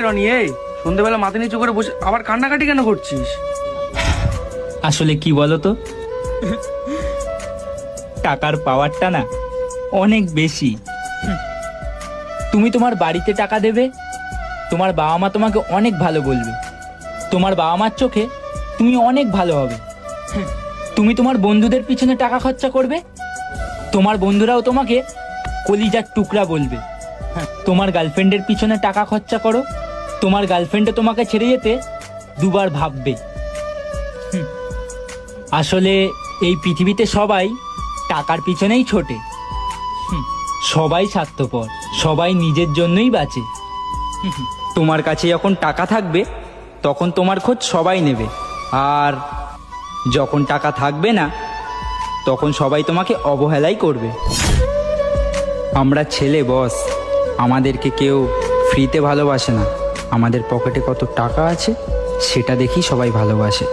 রনি, এই সন্ধ্যেবেলা মাথা নিচু করে বসে আবার কান্নাকাটি কেন করছিস? আসলে কি বলো তো, টাকার পাওয়ারটা না অনেক বেশি। তুমি তোমার বাড়িতে টাকা দেবে, তোমার বাবা মা তোমাকে অনেক ভালো বলবে, তোমার বাবা মার চোখে তুমি অনেক ভালো হবে। তুমি তোমার বন্ধুদের পিছনে টাকা খরচা করবে, তোমার বন্ধুরাও তোমাকে কলিজার টুকরা বলবে। তোমার গার্লফ্রেন্ডের পিছনে টাকা খরচা করো, তোমার গার্লফ্রেন্ডও তোমাকে ছেড়ে যেতে দুবার ভাববে। আসলে এই পৃথিবীতে সবাই টাকার পিছনেই ছোটে। সবাই স্বার্থপর, সবাই নিজের জন্যই বাঁচে। তোমার কাছে যখন টাকা থাকবে তখন তোমার খোঁজ সবাই নেবে, আর যখন টাকা থাকবে না তখন সবাই তোমাকে অবহেলাই করবে। আমরা ছেলে বস, আমাদেরকে কেউ ফ্রিতে ভালোবাসে না, আমাদের পকেটে কত টাকা আছে সেটা দেখি সবাই ভালোবাসে।